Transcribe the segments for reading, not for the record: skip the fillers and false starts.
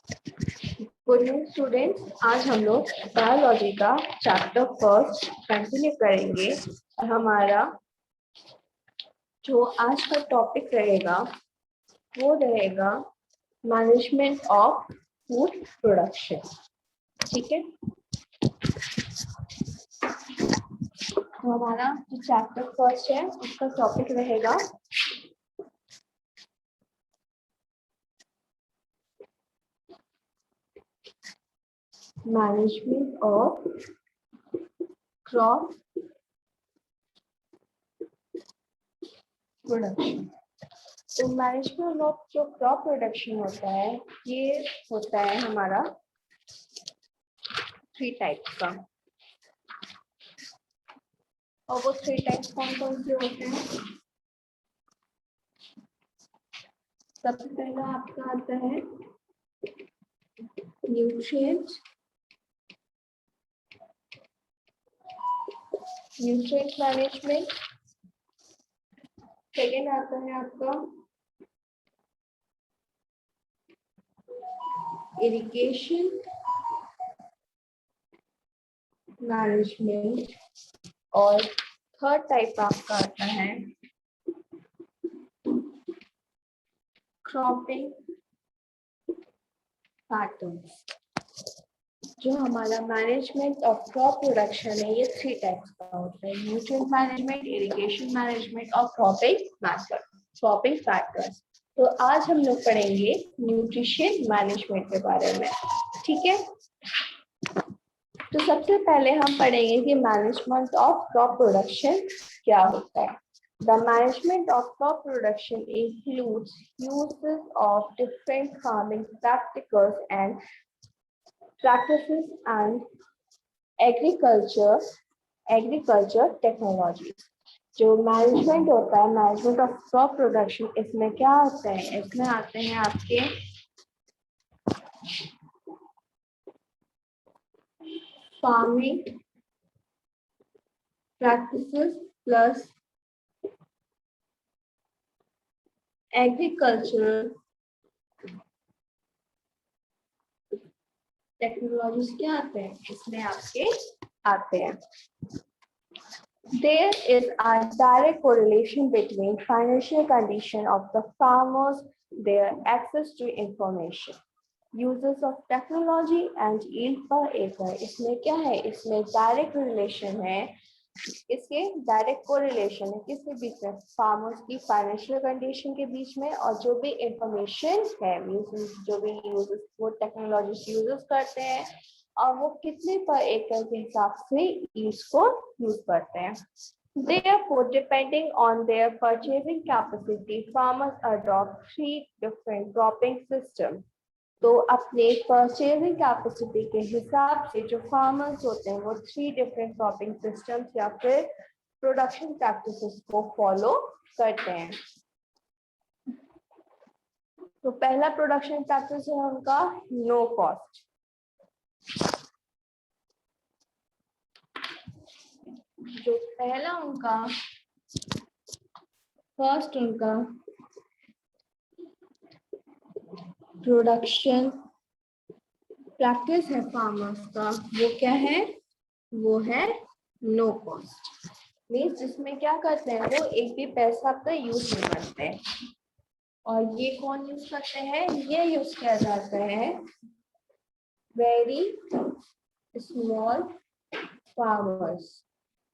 Good morning students, आज हम लोग बायोलॉजी का चैप्टर फर्स्ट कंटिन्यू करेंगे। हमारा जो आज का टॉपिक रहेगा वो रहेगा मैनेजमेंट ऑफ फूड प्रोडक्शन। ठीक है, तो हमारा जो चैप्टर फर्स्ट है उसका टॉपिक रहेगा मैनेजमेंट ऑफ क्रॉप प्रोडक्शन। तो मैनेजमेंट ऑफ जो क्रॉप प्रोडक्शन होता है ये होता है हमारा 3 टाइप्स का। और वो 3 टाइप्स कौन कौन से होते हैं? सबसे पहला आपका आता है न्यूट्रिएंट मैनेजमेंट। सेकेंड आता है आपका इरिगेशन मैनेजमेंट। और थर्ड टाइप आपका आता है क्रॉपिंग पैटर्न्स। जो हमारा मैनेजमेंट ऑफ क्रॉप प्रोडक्शन है ये 3 टाइप्स का होता है: न्यूट्रिएंट मैनेजमेंट, इरिगेशन मैनेजमेंट और क्रॉपिंग पैटर्न्स। तो आज हम लोग पढ़ेंगे न्यूट्रिशन मैनेजमेंट के बारे में। ठीक है, तो सबसे पहले हम पढ़ेंगे कि मैनेजमेंट ऑफ क्रॉप प्रोडक्शन क्या होता है। The management of crop production includes uses of different farming practices and agriculture technologies। जो मैनेजमेंट होता है, मैनेजमेंट ऑफ क्रॉप प्रोडक्शन, इसमें क्या आते हैं? इसमें आते हैं आपके farming practices plus agricultural technologies क्या आते हैं? इसमें आपके आते हैं। There is a direct correlation between financial condition of the farmers, their access to information, uses of technology and yield per acre। इसमें क्या है? इसमें डायरेक्ट रिलेशन है, इसके डायरेक्ट कोरिलेशन है किसके बीच में? फार्मर्स की फाइनेंशियल कंडीशन के बीच में और जो भी इंफॉर्मेशन है, जो भी यूजेस वो टेक्नोलॉजी यूजेस करते हैं और वो कितने पर एकड़ के हिसाब से इसको यूज करते हैं। Therefore, depending on their purchasing capacity, farmers adopt 3 different cropping systems। तो अपने परचेजिंग कैपेसिटी के हिसाब से जो फार्मर्स होते हैं वो 3 डिफरेंट क्रॉपिंग सिस्टम्स या फिर प्रोडक्शन प्रैक्टिसेस को फॉलो करते हैं। तो पहला प्रोडक्शन प्रैक्टिस है उनका नो कॉस्ट। जो पहला उनका फर्स्ट उनका प्रोडक्शन प्रैक्टिस है फार्मर्स का, वो क्या है? वो है नो कॉस्ट। मीन्स जिसमें क्या करते हैं वो एक भी पैसा का यूज नहीं करते हैं। और ये कौन यूज करते हैं? ये यूज किया जाता है वेरी स्मॉल फार्मर्स।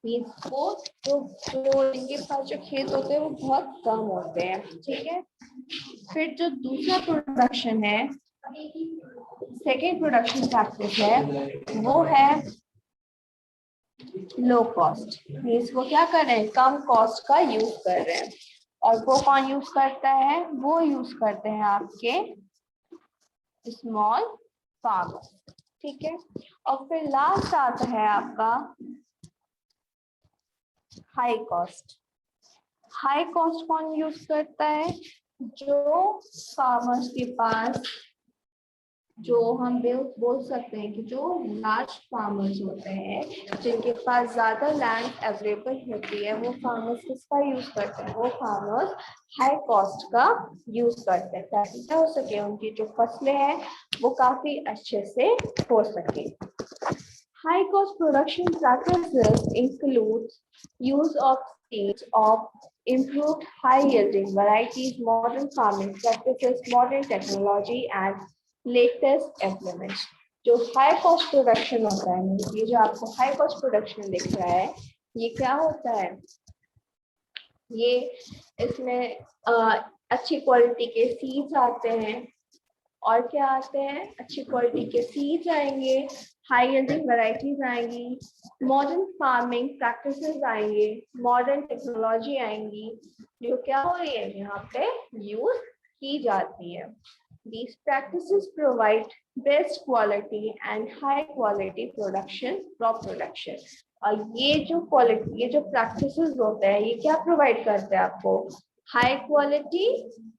मीन्स वो जो इनके पास जो खेत होते हैं वो बहुत कम होते हैं। ठीक है, फिर जो दूसरा प्रोडक्शन है, सेकेंड प्रोडक्शन प्रैक्टिस है, वो है लो कॉस्ट। मीन्स वो क्या कर रहे हैं? कम कॉस्ट का यूज कर रहे हैं। और वो कौन यूज करता है? वो यूज करते हैं आपके स्मॉल फार्मर। ठीक है, और फिर लास्ट आता है आपका हाई कॉस्ट। हाई कॉस्ट कौन यूज करता है? जो फार्मर्स के पास जो हम बोल सकते हैं कि जो लार्ज फार्मर्स होते हैं जिनके पास ज्यादा लैंड अवेलेबल होती है, वो फार्मर्स किसका यूज करते हैं? वो फार्मर्स हाई कॉस्ट का यूज करते हैं ताकि क्या हो सके, उनकी जो फसलें हैं वो काफी अच्छे से हो सके। High cost production practices include use of seeds of improved high yielding varieties, modern farming practices, modern technology and latest implements. जो high cost production होता है, ये जो आपको high cost production दिख रहा है, ये क्या होता है? ये इसमें अच्छी क्वालिटी के सीड्स आते हैं, और क्या आते हैं? अच्छी क्वालिटी के सीड्स आएंगे, हाई यील्डिंग वैरायटीज आएंगी, मॉडर्न फार्मिंग प्रैक्टिसेस आएंगे, मॉडर्न टेक्नोलॉजी आएंगी, जो क्या हो रही है यहाँ पे यूज की जाती है। These practices provide best quality and high quality production, crop production. और ये जो क्वालिटी, ये जो प्रैक्टिसेस होते हैं, ये क्या प्रोवाइड करते हैं आपको? हाई क्वालिटी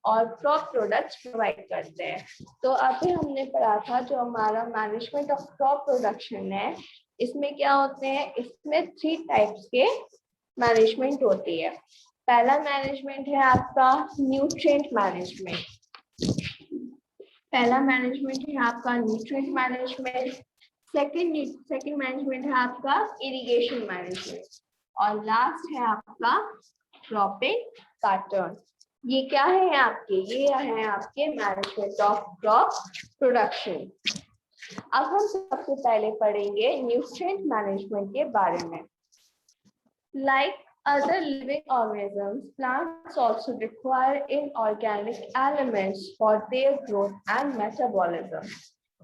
और क्रॉप प्रोडक्ट्स प्रोवाइड करते हैं। तो अभी हमने पढ़ा था जो हमारा मैनेजमेंट ऑफ क्रॉप प्रोडक्शन है, इसमें क्या होते हैं? इसमें 3 टाइप्स के मैनेजमेंट होती है। पहला मैनेजमेंट है आपका न्यूट्रिएंट मैनेजमेंट। पहला मैनेजमेंट है आपका न्यूट्रिएंट मैनेजमेंट। सेकंड मैनेजमेंट है आपका इरिगेशन मैनेजमेंट, और लास्ट है आपका क्रॉपिंग पैटर्न। ये क्या है आपके? ये है आपके मैनेजमेंट ऑफ क्रॉप प्रोडक्शन। अब हम सबसे पहले पढ़ेंगे न्यूट्रिएंट मैनेजमेंट के बारे में। Like other living organisms, plants also require inorganic elements for their growth and metabolism.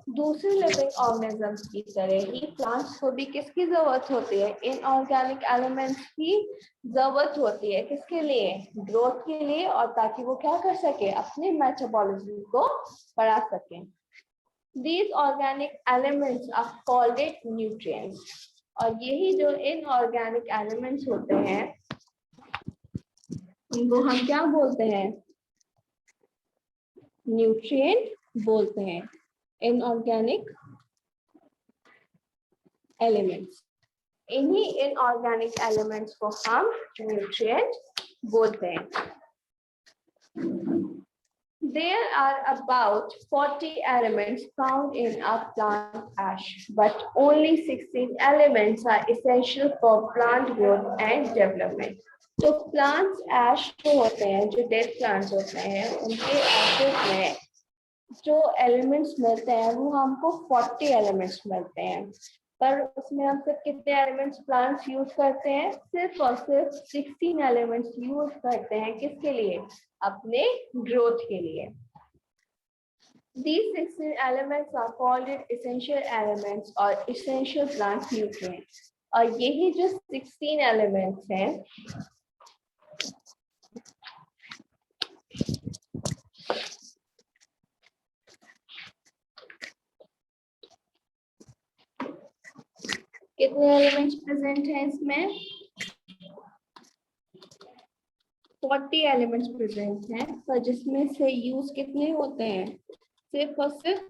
दूसरे लिविंग ऑर्गेनिजम्स की तरह ही प्लांट्स को भी किसकी जरूरत होती है? इनऑर्गेनिक एलिमेंट्स की जरूरत होती है। किसके लिए? ग्रोथ के लिए, और ताकि वो क्या कर सके? अपने मेटाबॉलिज्म को बढ़ा सके। These organic elements are called nutrients. और यही जो इनऑर्गेनिक एलिमेंट्स होते हैं इनको हम क्या बोलते हैं? न्यूट्रिएंट बोलते हैं। इनऑर्गेनिक एलिमेंट्स, इन्हीं इनऑर्गेनिक एलिमेंट्स को हम न्यूट्रिएंट बोलते हैं। There are about 40 elements found in a plant ash, but only 16 elements are essential for plant growth and development. तो plants ash जो होते हैं, जो dead plants होते हैं, उनके ashes में जो एलिमेंट्स मिलते हैं वो हमको 40 एलिमेंट्स मिलते हैं, पर उसमें हम सिर्फ कितने एलिमेंट्स प्लांट्स यूज करते हैं? सिर्फ और सिर्फ 16 एलिमेंट्स यूज करते हैं। किसके लिए? अपने ग्रोथ के लिए। These 16 elements are called essential elements or essential plant nutrients. और यही जो 16 एलिमेंट्स हैं कितने एलिमेंट्स प्रेजेंट हैं इसमें? 40 एलिमेंट्स प्रेजेंट हैं, पर जिसमें से यूज कितने होते हैं? सिर्फ और सिर्फ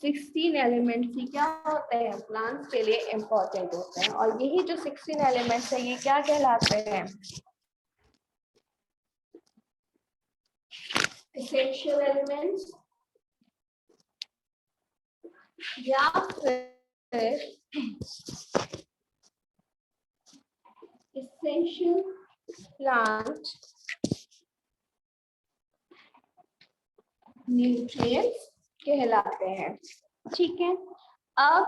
16 एलिमेंट्स ही क्या होते हैं? प्लांट्स के लिए इंपॉर्टेंट होते हैं। और यही जो 16 एलिमेंट्स है, ये क्या कहलाते हैं? एसेंशियल एलिमेंट्स, या फिर essential plant nutrients कहलाते हैं। ठीक है, अब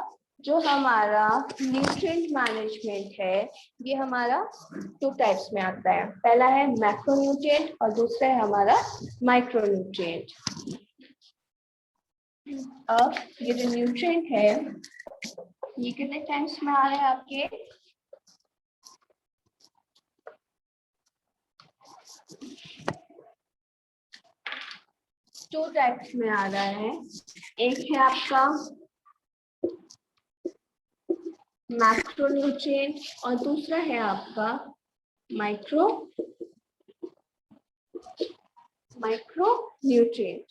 जो हमारा न्यूट्रिएंट मैनेजमेंट है, ये हमारा 2 टाइप्स में आता है। पहला है मैक्रोन्यूट्रिएंट और दूसरा है हमारा माइक्रोन्यूट्रिएंट। अब ये जो न्यूट्रिएंट है, ये कितने टाइप्स में आ रहे हैं आपके? टू टाइप्स में आ रहा है। एक है आपका मैक्रोन्यूट्रिएंट और दूसरा है आपका माइक्रोन्यूट्रिएंट।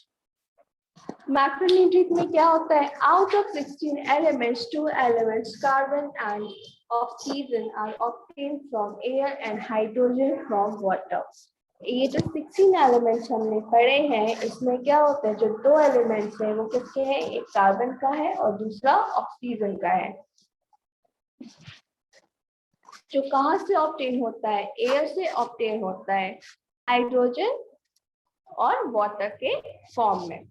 मैक्रोन्यूट्रिएंट में क्या होता है? Out of 16 elements 2 elements carbon and oxygen are obtained from air and hydrogen from water. ये जो 16 एलिमेंट्स हमने पढ़े हैं इसमें क्या होता है, जो 2 एलिमेंट्स हैं वो किसके हैं? एक कार्बन का है और दूसरा ऑक्सीजन का है, जो कहाँ से ऑब्टेन होता है? एयर से ऑब्टेन होता है, हाइड्रोजन और वाटर के फॉर्म में।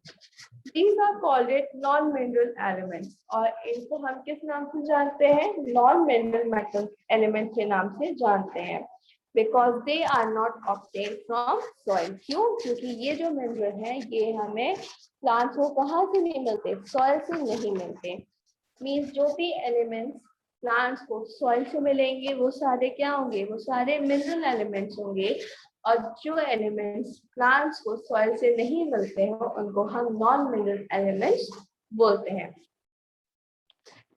These are called it non-mineral elements और इनको हम किस नाम से जानते हैं? Non-mineral metal element के नाम से जानते हैं, because they are not obtained from soil। क्यों? क्योंकि ये जो मिनरल है ये हमें प्लांट्स को कहाँ से नहीं मिलते? सॉइल से नहीं मिलते। मीन्स जो भी एलिमेंट्स प्लांट्स को सॉइल से मिलेंगे वो सारे क्या होंगे? वो सारे मिनरल एलिमेंट्स होंगे, और जो एलिमेंट्स प्लांट्स को सॉइल से नहीं मिलते हैं उनको हम नॉन मिनरल एलिमेंट्स बोलते हैं।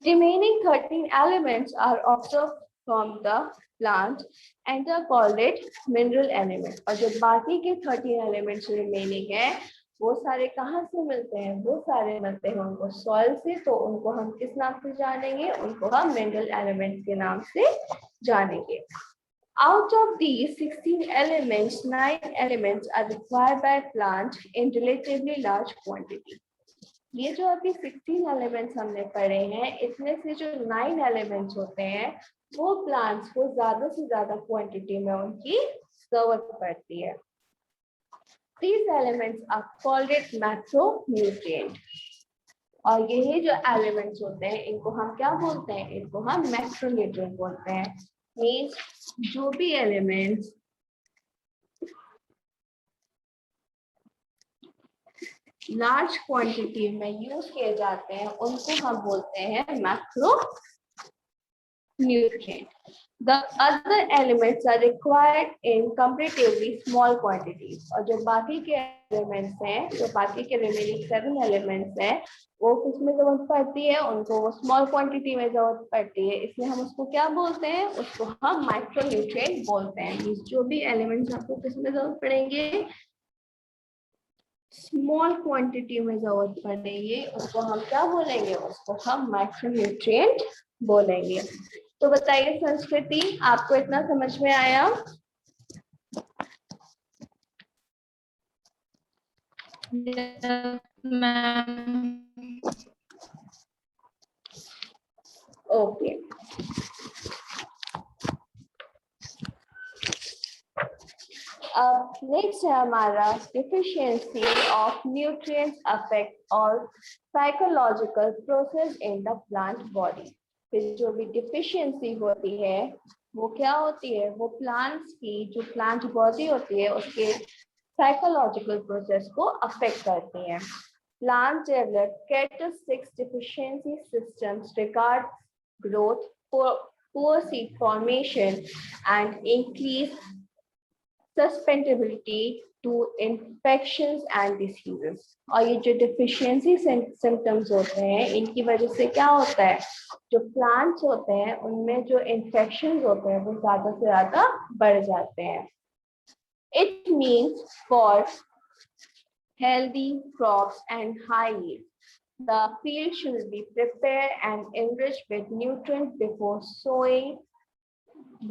Remaining 13 elements are observed from the plant and are called it mineral element। और जो बाकी के 13 elements remaining है वो सारे कहाँ से मिलते हैं? वो सारे मिलते हैं उनको सॉइल से, तो उनको हम किस नाम से जानेंगे? उनको हम मिनरल एलिमेंट के नाम से जानेंगे। Out of these 16 elements, 9 elements are required by plant in relatively large quantity। ये जो अभी 16 एलिमेंट्स हमने पढ़े हैं इसमें से जो 9 एलिमेंट्स होते हैं वो प्लांट्स को ज्यादा से ज्यादा क्वांटिटी में उनकी जरूरत पड़ती है। These elements are called it macronutrient। और यही जो एलिमेंट्स होते हैं इनको हम क्या बोलते हैं? इनको हम मैक्रोन्यूट्रिएंट बोलते हैं। मीन्स जो भी एलिमेंट्स लार्ज क्वांटिटी में यूज किए जाते हैं उनको हम बोलते हैं macro nutrient. The other elements are required in comparatively small quantities। और जो बाकी के एलिमेंट्स हैं, जो बाकी के रिमेनिंग 7 एलिमेंट्स हैं, वो किसमें जरूरत पड़ती है? उनको वो स्मॉल क्वांटिटी में जरूरत पड़ती है, इसलिए हम उसको क्या बोलते हैं? उसको हम माइक्रोन्यूट्रिएंट बोलते हैं। जो भी एलिमेंट्स आपको किसमें जरूरत पड़ेंगे? स्मॉल क्वांटिटी में जरूरत पड़ेगी, उसको हम क्या बोलेंगे? उसको हम माइक्रोन्यूट्रिएंट बोलेंगे। तो बताइए संस्कृति, आपको इतना समझ में आया? ओके। अब नेक्स्ट है हमारा डिफिशियंसी ऑफ न्यूट्रिएंट्स अफेक्ट और psychological process in the plant body. फिर जो भी डिफिशियंसी होती है वो क्या होती है? वो प्लांट्स की जो प्लांट बॉडी होती है उसके साइकोलॉजिकल प्रोसेस को अफेक्ट करती है। Plants develop characteristic deficiency systems regard growth, poor seed formation, and increased susceptibility to infections and diseases। और ये जो deficiency symptoms होते हैं इनकी वजह से क्या होता है? जो plants होते हैं उनमें जो infections होते हैं वो ज्यादा से ज्यादा बढ़ जाते हैं। It means for healthy crops and high yield, the field should be prepared and enriched with nutrients before sowing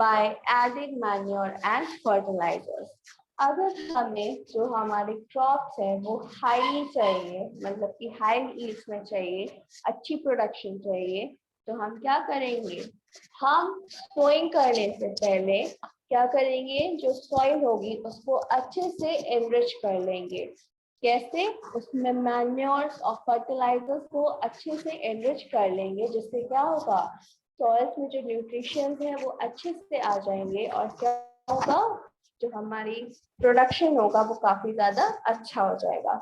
by adding manure and fertilizers। अगर हमें जो हमारे क्रॉप्स है वो हाई चाहिए, मतलब कि हाई यील्ड्स में चाहिए, अच्छी प्रोडक्शन चाहिए, तो हम क्या करेंगे? हम सोइंग करने से पहले क्या करेंगे? जो सॉइल होगी उसको अच्छे से एनरिच कर लेंगे। कैसे? उसमें मैन्योर्स और फर्टिलाइजर्स को अच्छे से एनरिच कर लेंगे, जिससे क्या होगा? सॉइल्स में जो न्यूट्रिशंस है वो अच्छे से आ जाएंगे और क्या होगा? जो हमारी प्रोडक्शन होगा वो काफी ज्यादा अच्छा हो जाएगा।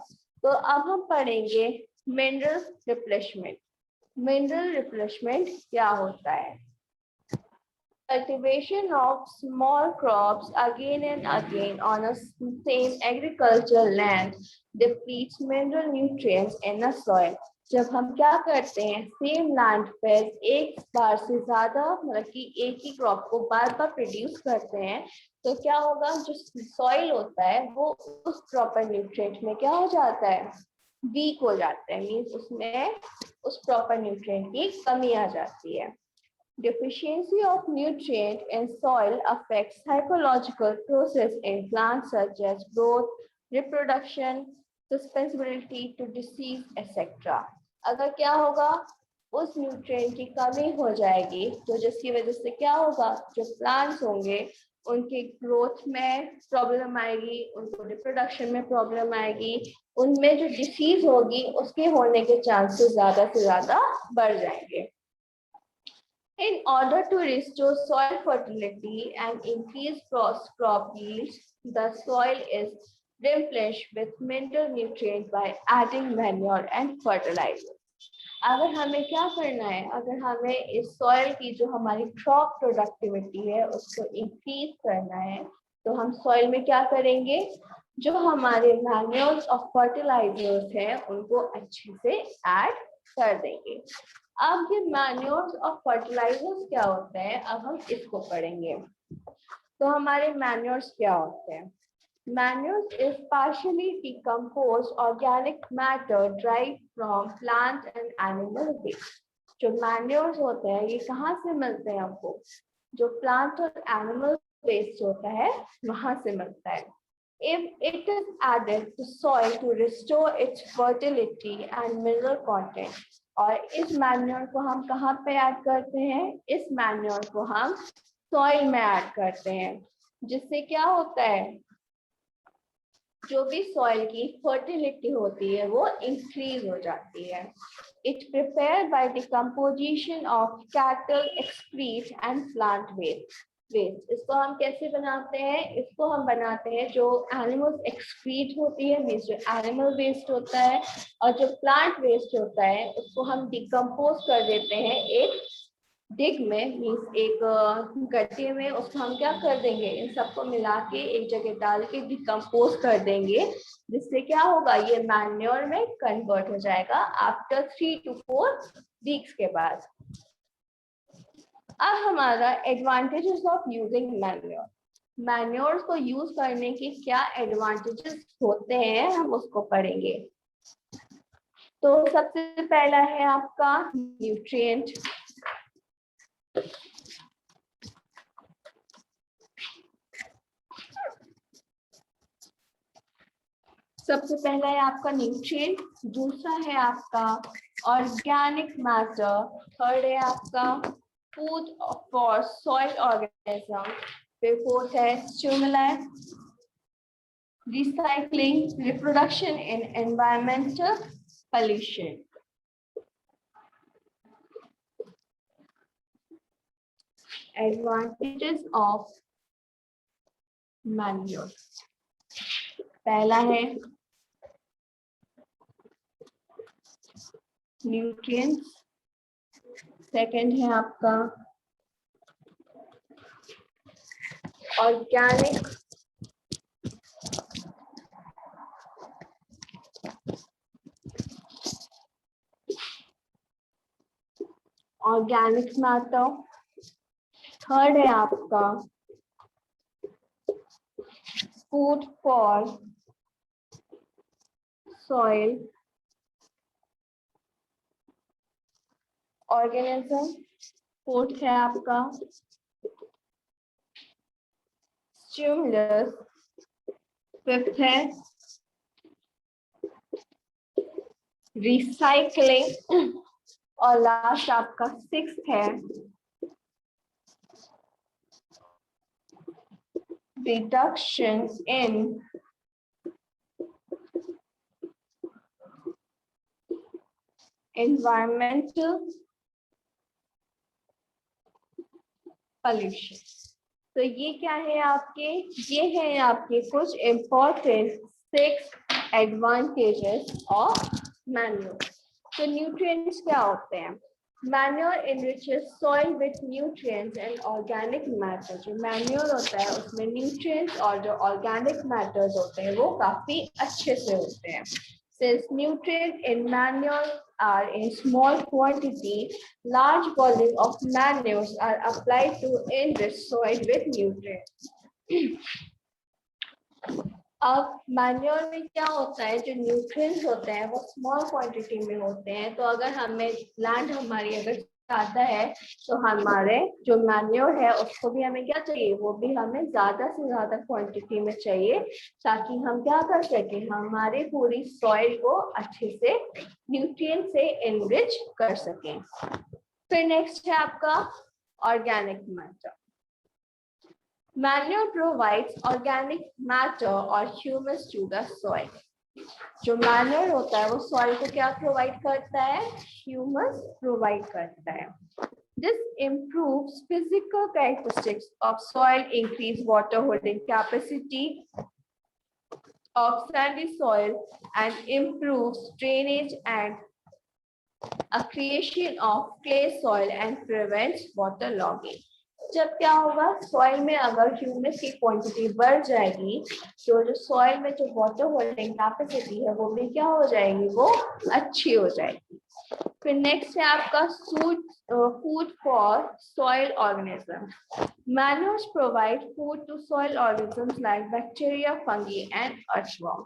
तो अब हम पढ़ेंगे मिनरल रिप्लेसमेंट। मिनरल रिप्लेसमेंट क्या होता है? Cultivation of small crops again and again on a same agricultural land depletes mineral nutrients in the soil। जब हम क्या करते हैं? सेम लैंड पर एक बार से ज्यादा, मतलब कि एक ही क्रॉप को बार बार प्रोड्यूस करते हैं, तो क्या होगा? जो सॉइल होता है वो उस प्रॉपर न्यूट्रिएंट में क्या हो जाता है? वीक हो जाते हैं, मीन्स उसमें उस प्रॉपर न्यूट्रिएंट की कमी आ जाती है। Deficiency of nutrient in soil affects psychological process in plants such as growth, reproduction, susceptibility to disease, etc. अगर क्या होगा, उस न्यूट्रिएंट की कमी हो जाएगी तो जिसकी वजह से क्या होगा, जो प्लांट्स होंगे उनके ग्रोथ में प्रॉब्लम आएगी, उनको रिप्रोडक्शन में प्रॉब्लम आएगी, उनमें जो डिसीज होगी उसके होने के चांसेस ज्यादा से ज्यादा बढ़ जाएंगे। In order to restore soil fertility and increase crop yields, the soil is replenished with mineral nutrients by adding manure and fertilizer. अगर हमें क्या करना है, अगर हमें इस सॉइल की जो हमारी क्रॉप प्रोडक्टिविटी है उसको इंक्रीज करना है, तो हम सॉइल में क्या करेंगे, जो हमारे मैन्योर्स और फर्टिलाइजर्स हैं उनको अच्छे से ऐड कर देंगे। अब ये मैन्योर्स और फर्टिलाइजर्स क्या होते हैं, अब हम इसको पढ़ेंगे। तो हमारे मैन्योर्स क्या होते हैं? Manures is partially decomposed organic matter derived from plant and animal waste. जो मैन्योर्स होते हैं ये कहाँ से मिलते हैं हमको, जो प्लांट और एनिमल वेस्ट होता है वहां से मिलता है। If it is added to soil to restore its fertility and mineral content, और इस मैन्योर को हम कहाँ पे ऐड करते हैं, इस मैन्योर को हम सॉइल में ऐड करते हैं, जिससे क्या होता है, जो भी सॉइल की फर्टिलिटी होती है वो इंक्रीज हो जाती है। It prepare by decomposition of cattle excreta and plant waste. इसको हम कैसे बनाते हैं, इसको हम बनाते हैं जो एनिमल्स एक्सक्रीट होती है, मीन्स जो एनिमल वेस्ट होता है, और जो प्लांट वेस्ट होता है उसको हम डिकम्पोज कर देते हैं एक डिग में, मीन्स एक गड्ढे में, उसको हम क्या कर देंगे, इन सबको मिला के एक जगह डाल के डिकम्पोज कर देंगे, जिससे क्या होगा, ये मैन्योर में कन्वर्ट हो जाएगा आफ्टर 3 to 4 वीक्स के बाद। अब हमारा advantages of using manure, manures को यूज करने के क्या एडवांटेजेस होते हैं हम उसको पढ़ेंगे। तो सबसे पहला है आपका न्यूट्रिएंट। सबसे पहला है आपका न्यूट्रिएंट, दूसरा है आपका ऑर्गेनिक मैटर, थर्ड है आपका फूड फॉर सॉइल ऑर्गेनिज्म, फिर फोर्थ है stimuli, recycling, reproduction in environmental pollution. Advantages of manure, पहला है न्यूट्रिएंट्स, सेकंड है आपका ऑर्गेनिक, मैटर, थर्ड है आपका food for soil organism, fourth है आपका स्टिमुलस, फिफ्थ है रिसाइकलिंग, और लास्ट आपका सिक्स्थ है रिडक्शन इन एनवायरमेंटल पोल्यूशन। तो ये क्या है आपके, ये है आपके कुछ इंपॉर्टेंट 6 एडवांटेजेस ऑफ मैन्योर। तो न्यूट्रिएंट्स क्या होते हैं, manure enriches soil with nutrients and organic matter। जो मैन्योर होता है उसमें न्यूट्रिएंट्स और जो ऑर्गेनिक मैटर्स होते हैं वो काफी अच्छे से होते हैं। Since nutrients in manure are in small quantity, large volume of manures are applied to enrich soil with nutrients. अब मैन्योर में क्या होता है, जो न्यूट्रिएंट्स होते हैं वो स्मॉल क्वांटिटी में होते हैं, तो अगर हमें लैंड हमारी अगर ज्यादा है तो हमारे जो मैन्योर है उसको भी हमें क्या चाहिए, वो भी हमें ज्यादा से ज्यादा क्वांटिटी में चाहिए, ताकि हम क्या कर सके, हमारी पूरी सॉइल को अच्छे से न्यूट्रिएंट से एनरिच कर सकें। फिर नेक्स्ट है आपका organic matter. Manure provides organic matter or humus to the soil. जो मैन्योर होता है वो सॉइल को क्या प्रोवाइड करता है, ह्यूमस प्रोवाइड करता है। This improves physical characteristics of soil, increase water holding capacity of sandy soil, and improves drainage and a creation of clay soil and prevents waterlogging. जब क्या होगा, सॉइल में अगर ह्यूमस की क्वांटिटी बढ़ जाएगी तो जो सॉइल में जो वाटर होल्डिंग कैपेसिटी है वो भी क्या हो जाएगी, वो अच्छी हो जाएगी। फिर नेक्स्ट है आपका food for soil organism. Manures provide food to soil organisms like bacteria, fungi and earthworm.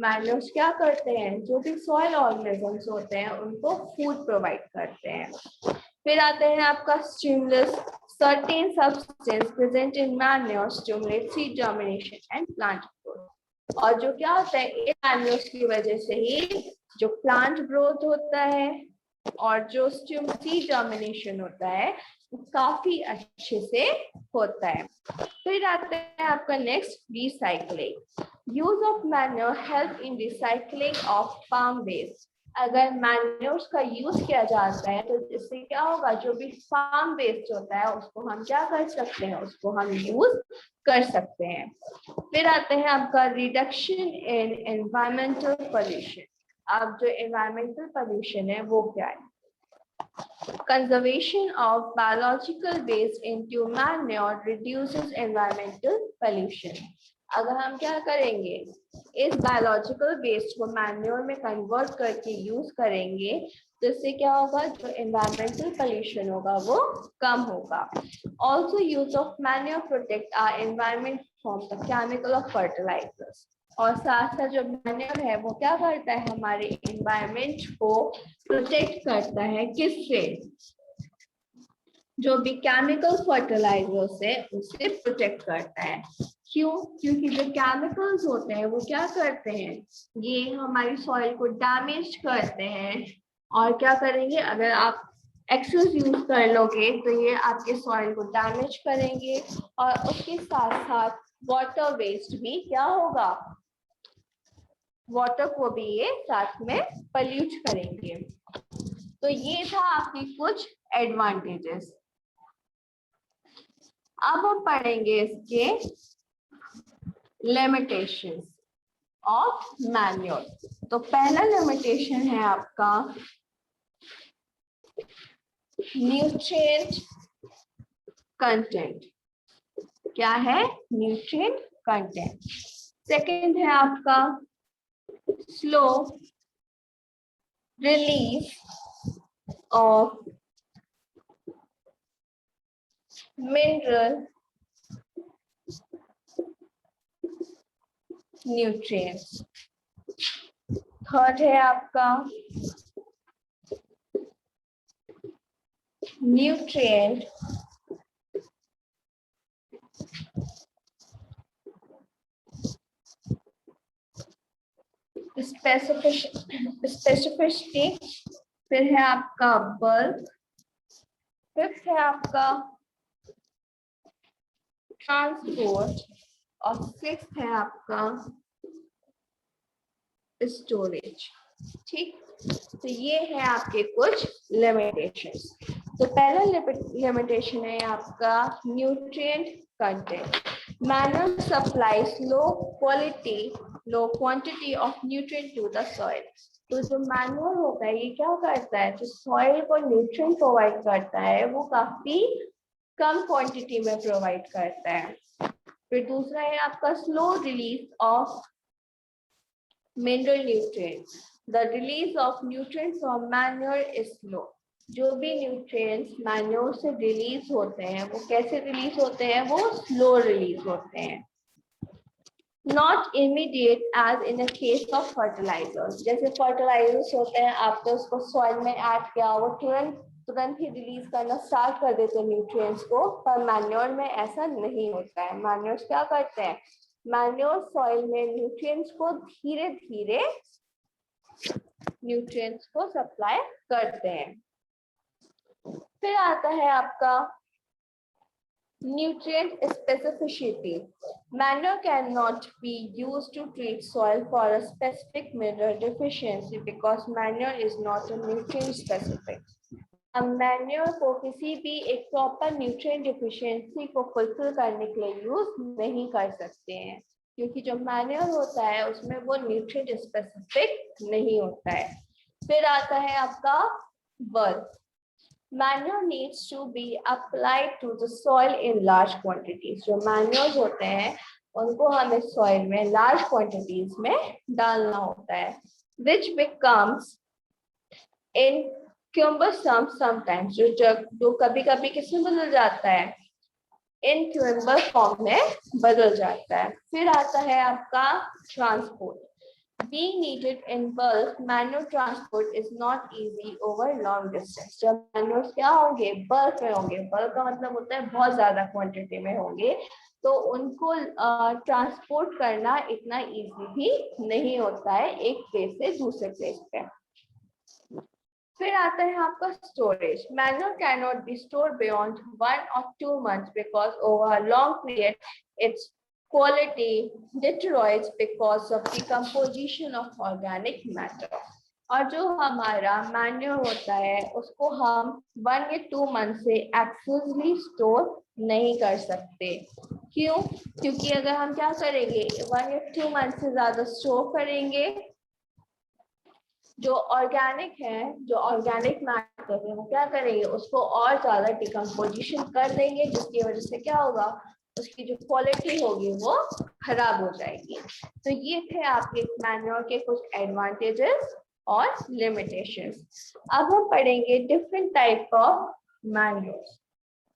Manures क्या करते हैं, जो भी सॉइल ऑर्गेनिजम्स होते हैं उनको फूड प्रोवाइड करते हैं। फिर आते हैं आपका stimulus. Certain substance present in manure stimulate seed germination and plant growth। और जो क्या होता है, इन मैन्योर्स की वजह से ही जो प्लांट ग्रोथ होता है और जो सीड जर्मिनेशन होता है वो काफी अच्छे से होता है। फिर आता है आपका next, recycling. Use of manure help in recycling of farm waste. अगर मैन्योर्स का यूज किया जाता है तो इससे क्या होगा, जो भी फार्म वेस्ट होता है उसको हम क्या कर सकते हैं, उसको हम यूज कर सकते हैं। फिर आते हैं आपका रिडक्शन इन एनवायरमेंटल पोल्यूशन। अब जो एनवायरमेंटल पोल्यूशन है वो क्या है, conservation of biological waste into manure reduces environmental pollution। अगर हम क्या करेंगे, इस बायोलॉजिकल वेस्ट को मैन्योर में कन्वर्ट करके यूज करेंगे तो इससे क्या होगा, जो एनवायरमेंटल पोल्यूशन होगा वो कम होगा। Also use of manure protect our environment from the chemical of fertilizers. और साथ साथ जो मैन्योर है वो क्या करता है, हमारे एनवायरमेंट को प्रोटेक्ट करता है, किससे, जो भी केमिकल फर्टिलाइजर्स है उससे प्रोटेक्ट करता है। क्यों, क्योंकि जो केमिकल्स होते हैं वो क्या करते हैं, ये हमारी सॉइल को डैमेज करते हैं। और क्या करेंगे, अगर आप एक्सेस यूज कर लोगे तो ये आपके सॉइल को डैमेज करेंगे और उसके साथ साथ वाटर वेस्ट भी क्या होगा, वाटर को भी ये साथ में पल्यूट करेंगे। तो ये था आपकी कुछ एडवांटेजेस। अब हम पढ़ेंगे इसके लिमिटेशंस ऑफ मैन्योर। तो पहला लिमिटेशन है आपका न्यूट्रिएंट कंटेंट। क्या है, न्यूट्रिएंट कंटेंट। सेकंड है आपका slow release of mineral nutrients. Third है आपका न्यूट्रिएंट स्पेसिफिसिटी। फिर है आपका बल्क। फिफ्थ है आपका ट्रांसपोर्ट और सिक्स्थ है आपका स्टोरेज। ठीक, तो ये है आपके कुछ लिमिटेशंस। तो पहला लिमिटेशन है आपका nutrient content. Manure supplies low quantity of nutrient to the soil. तो जो मैन्योर होता है ये क्या करता है, जो सॉइल को न्यूट्रिएंट प्रोवाइड करता है वो काफी कम क्वांटिटी में प्रोवाइड करता है। फिर दूसरा है आपका slow release of mineral nutrients. The release of nutrients from manure is slow. जो भी न्यूट्रिएंट्स मैन्योर से रिलीज होते हैं वो कैसे रिलीज होते हैं, वो स्लो रिलीज होते हैं। Not immediate as in a case of fertilizers. जैसे फर्टिलाइजर्स होते हैं, आपने उसको सॉइल में ऐड किया, वो तुरंत तुरंत ही रिलीज करना स्टार्ट कर देते हैं न्यूट्रिएंट्स को, पर मैन्योर में ऐसा नहीं होता है। मैन्योर्स क्या करते हैं, मैन्योर सॉइल में न्यूट्रिएंट्स को धीरे धीरे न्यूट्रिएंट्स को सप्लाई करते हैं। फिर आता है आपका nutrient specificity. Manure cannot be used to treat soil for a specific mineral deficiency because manure is not a nutrient specific. हम मैन्योर को किसी भी एक प्रॉपर न्यूट्रिएंट डिफिशिएंसी को फुलफिल करने के लिए यूज नहीं कर सकते हैं, क्योंकि जो मैन्योर होता है उसमें वो न्यूट्रिएंट स्पेसिफिक नहीं होता है। फिर आता है आपका work. Manure needs to be applied to the soil in large quantities. जो मैन्योर्स होते हैं उनको हमें सॉइल में लार्ज क्वांटिटीज में डालना होता है, which becomes in cumbersome sometimes, जो कभी कभी किसमें बदल जाता है, इन क्यूम्बर फॉर्म में बदल जाता है। फिर आता है आपका transport. Being needed in bulk, manure transport is not easy over long distance. जब मैन्योर्स क्या होंगे, बल्क में होंगे, बल्क का मतलब होता है बहुत ज्यादा क्वांटिटी में होंगे, तो उनको ट्रांसपोर्ट करना इतना इजी भी नहीं होता है एक प्लेस से दूसरे प्लेस पे। फिर आता है आपका storage. Manure can not be store beyond 1 or 2 months because over a long period its quality deteriorates because of decomposition of organic matter. और जो हमारा मैन्योर होता है उसको हम 1 या 2 मंथ से एक्सेसली स्टोर नहीं कर सकते। क्यों? क्योंकि अगर हम क्या करेंगे, 1 या 2 मंथ से ज्यादा स्टोर करेंगे, जो ऑर्गेनिक है, जो ऑर्गेनिक मैटर है, वो क्या करेंगे, उसको और ज्यादा डिकम्पोजिशन कर देंगे, जिसकी वजह से क्या होगा, उसकी जो क्वालिटी होगी वो खराब हो जाएगी। तो ये थे आपके मैन्योर के कुछ एडवांटेजेस और लिमिटेशंस। अब हम पढ़ेंगे डिफरेंट टाइप ऑफ मैन्योर्स।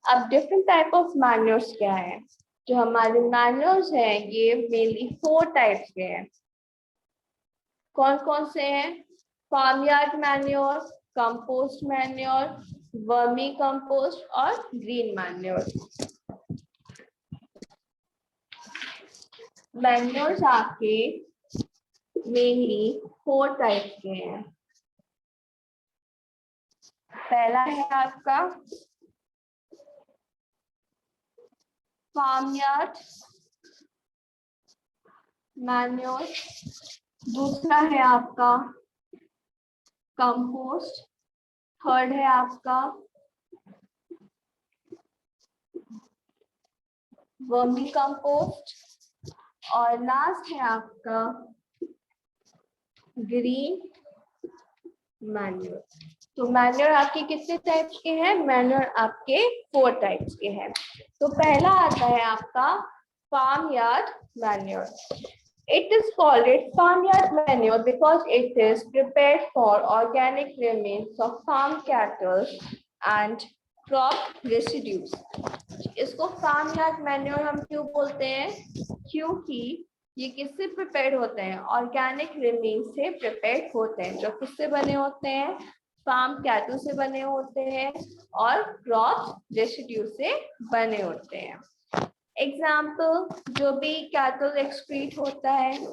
अब डिफरेंट टाइप ऑफ मैन्योर्स क्या है, जो हमारे मैन्योर्स हैं ये मेनली 4 टाइप्स के हैं। कौन कौन से हैं? Farmyard manure, compost manure, vermicompost और ग्रीन मैन्योर। मैन्योर्स आपके मेनली 4 टाइप के हैं। पहला है आपका फार्मयार्ड मैन्योर, दूसरा है आपका कंपोस्ट, थर्ड है आपका वर्मी कंपोस्ट और लास्ट है आपका ग्रीन मैन्योर। तो मैन्योर आपके कितने टाइप्स के हैं? मैन्योर आपके 4 टाइप्स के हैं। तो पहला आता है आपका farmyard manure. It is called farmyard manure because it is prepared for organic remains of farm cattle and crop residues. इसको फार्मयार्ड मैन्योर हम क्यों बोलते हैं? क्योंकि ये किससे प्रिपेयर्ड होते हैं? ऑर्गेनिक रिमेन से प्रिपेयर्ड होते हैं, जो किससे बने होते हैं? फार्म कैटल से बने होते हैं और क्रॉप रेसिड्यू से बने होते हैं। एग्जाम्पल, जो भी कैटल एक्सक्रीट होता है,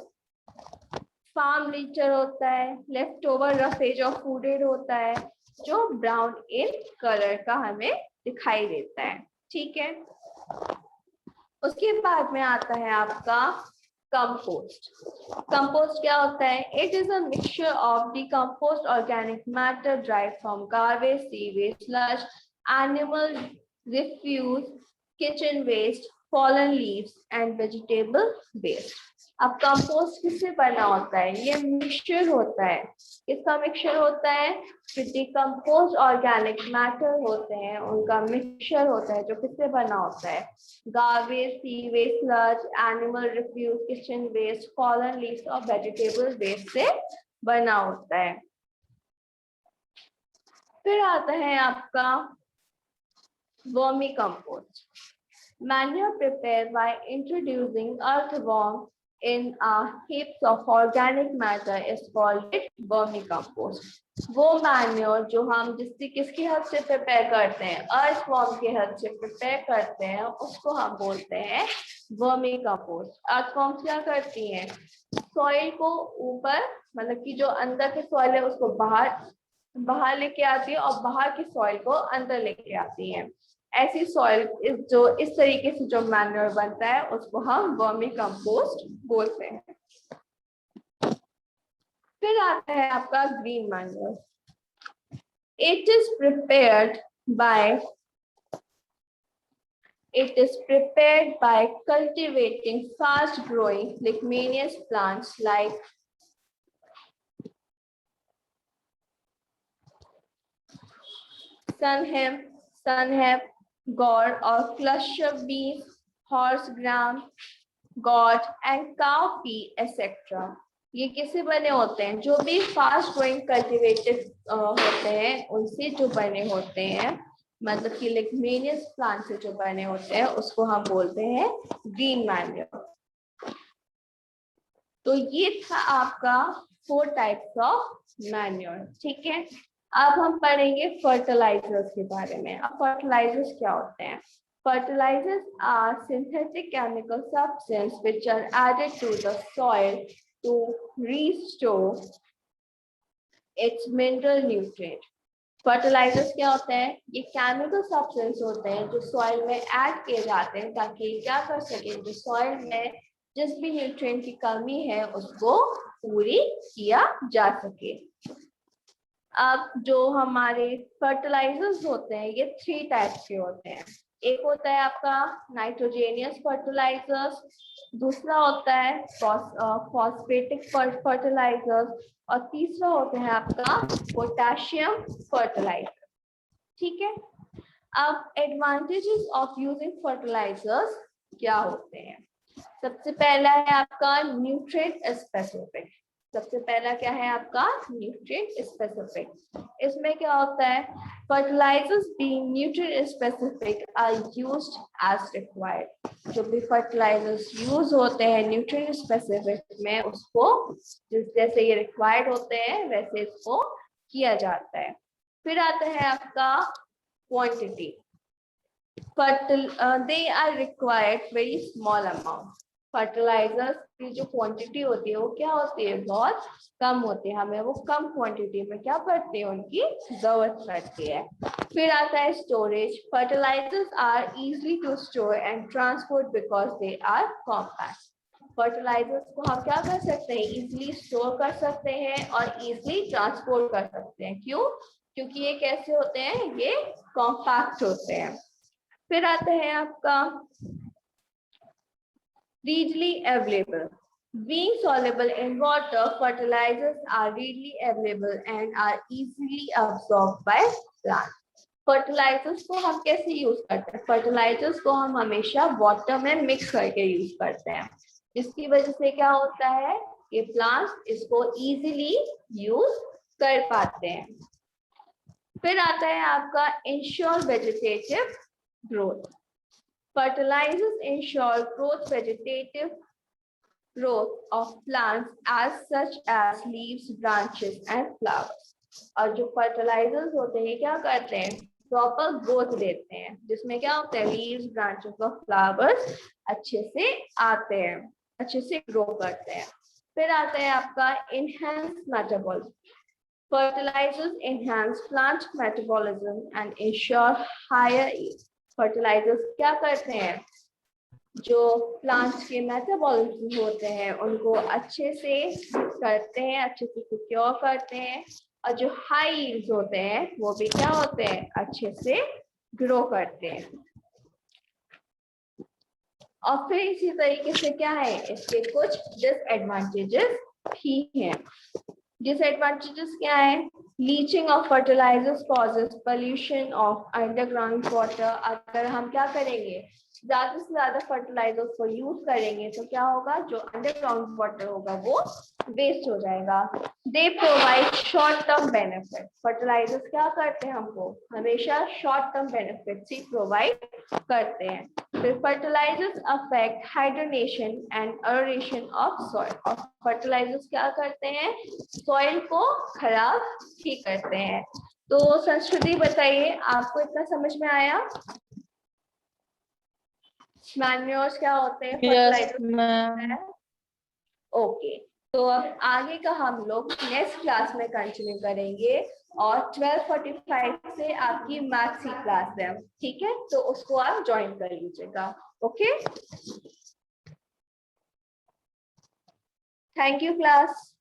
फार्म लीचर होता है, लेफ्ट ओवर रफेज ऑफ फूडेड होता है, जो ब्राउन इन कलर का हमें दिखाई देता है। ठीक है, उसके बाद में आता है आपका कंपोस्ट। कंपोस्ट क्या होता है? It is a mixture of decomposed organic matter derived from garbage, sewage, sludge, animal refuse, kitchen waste, fallen leaves and vegetable waste. अब कंपोस्ट किससे बना होता है? ये मिक्सचर होता है। किसका मिक्सचर होता है? डिकम्पोज्ड ऑर्गेनिक मैटर होते हैं, उनका मिक्सचर होता है, जो किससे बना होता है? Garbage, sewage, sludge, animal refuse, kitchen waste, fallen leaves और वेजिटेबल वेस्ट से बना होता है। फिर आता है आपका vermi compost. Manure prepared by introducing earthworm in heaps of organic matter is called it vermicompost. वो मैन्योर जो हम जिससे किसकी हेल्प से प्रिपेयर करते हैं, अर्थवॉर्म की हेल्प से प्रिपेयर करते हैं, उसको हम बोलते हैं वर्मीकम्पोस्ट. अर्थवॉर्म क्या करती हैं, सॉइल को ऊपर, मतलब कि जो अंदर के सॉइल है उसको बाहर लेके आती है और बाहर की सॉइल को अंदर लेके आती है. ऐसी सॉइल जो इस तरीके से जो मैन्योर बनता है उसको हम वर्मी कंपोस्ट बोलते हैं. फिर आता है आपका green manure. It is prepared by cultivating fast growing leguminous plants like sunhemp, gourd or cluster beans, horse gram, gourd and cowpea, etc. ये किससे बने होते हैं, जो भी फास्ट ग्रोइंग कल्टिवेटेड होते हैं उनसे जो बने होते हैं, मतलब कि लेग्यूमिनियस प्लांट से जो बने होते हैं उसको हम बोलते हैं ग्रीन मैन्योर. तो ये था आपका 4 टाइप्स ऑफ मैन्योर. ठीक है, अब हम पढ़ेंगे फर्टिलाइजर्स के बारे में. अब फर्टिलाइजर्स क्या होते हैं? Fertilizers are synthetic chemical substances which are added to the soil to restore its mineral nutrient. Fertilizers क्या होते हैं? ये केमिकल सब्सटेंस होते हैं जो सॉइल में ऐड किए जाते हैं ताकि क्या कर सके, जो सॉइल में जिस भी न्यूट्रिएंट की कमी है उसको पूरी किया जा सके. अब जो हमारे फर्टिलाइजर्स होते हैं ये 3 टाइप्स के होते हैं. एक होता है आपका नाइट्रोजेनियस फर्टिलाइजर्स, दूसरा होता है फॉस्फेटिक फर्टिलाइजर्स और तीसरा होता है आपका पोटेशियम फर्टिलाइजर. ठीक है, अब एडवांटेजेस ऑफ यूजिंग फर्टिलाइजर्स क्या होते हैं? सबसे पहला है आपका न्यूट्रिएंट स्पेसिफिक. सबसे पहला क्या है आपका न्यूट्रिएंट स्पेसिफिक. इसमें क्या होता है, fertilizers being nutrient specific are used as required. जो भी फर्टिलाइजर्स यूज होते हैं न्यूट्रिएंट स्पेसिफिक में उसको जैसे ये रिक्वायर्ड होते हैं वैसे इसको किया जाता है. फिर आता है आपका quantity. they are required very small amount. Fertilizers की जो क्वांटिटी होती है वो क्या होती है, बहुत कम होती है. हमें वो कम क्वांटिटी में क्या करते हैं, उनकी जरूरत पड़ती है. फिर आता है storage. Fertilizers are easily to store and transport because they are compact. Fertilizers को हम क्या कर सकते हैं, इजीली स्टोर कर सकते हैं और इजीली ट्रांसपोर्ट कर सकते हैं. क्यों? क्योंकि ये कैसे होते हैं, ये कॉम्पैक्ट होते हैं. फिर आता है आपका readily available. Being soluble in water, fertilizers are readily available and are easily absorbed by plants. Fertilizers को हम कैसे यूज करते हैं? फर्टिलाइजर्स को हम हमेशा वाटर में मिक्स करके यूज करते हैं, जिसकी वजह से क्या होता है कि प्लांट्स इसको इजीली यूज कर पाते हैं. फिर आता है आपका ensure vegetative growth. Fertilizers ensure vegetative growth of plants as such as leaves, branches and flowers. और जो फर्टिलाइजर्स होते हैं क्या करते हैं, प्रॉपर ग्रोथ देते हैं, जिसमें क्या होता है, लीव्स, ब्रांचेस और फ्लावर्स अच्छे से आते हैं, अच्छे से ग्रो करते हैं. फिर आता है आपका enhanced metabolism. Fertilizers enhance plant metabolism and ensure higher yield. Fertilizers क्या करते हैं, जो प्लांट्स के मेटाबॉलिज्म होते हैं उनको अच्छे से करते हैं, अच्छे से सिक्योर करते हैं, और जो हाई यील्ड्स होते हैं वो भी क्या होते हैं, अच्छे से ग्रो करते हैं. और फिर इसी तरीके से क्या है, इसके कुछ डिसएडवांटेजेस भी हैं. डिसएडवांटेजेस क्या है? Leaching of fertilizers causes pollution of underground water. अगर हम क्या करेंगे, ज्यादा से ज्यादा फर्टिलाइजर्स को यूज करेंगे तो क्या होगा, जो अंडरग्राउंड वाटर होगा वो वेस्ट हो जाएगा। They provide short term benefit, fertilizers क्या करते हैं, हमको हमेशा शॉर्ट टर्म बेनिफिट्स ही प्रोवाइड करते हैं। फिर fertilizers affect hydration and erosion of soil, और फर्टिलाइजर्स क्या करते हैं, सॉइल को खराब ही करते हैं। तो संस्कृति बताइए, आपको इतना समझ में आया? मैन्योर्स क्या होते हैं, यस फर्टिलाइजर मैम। है। ओके, तो अब आगे का हम लोग नेक्स्ट क्लास में कंटिन्यू करेंगे, और 12:45 से आपकी मैथ्स की क्लास है, ठीक है, तो उसको आप ज्वाइन कर लीजिएगा। Okay, thank you class.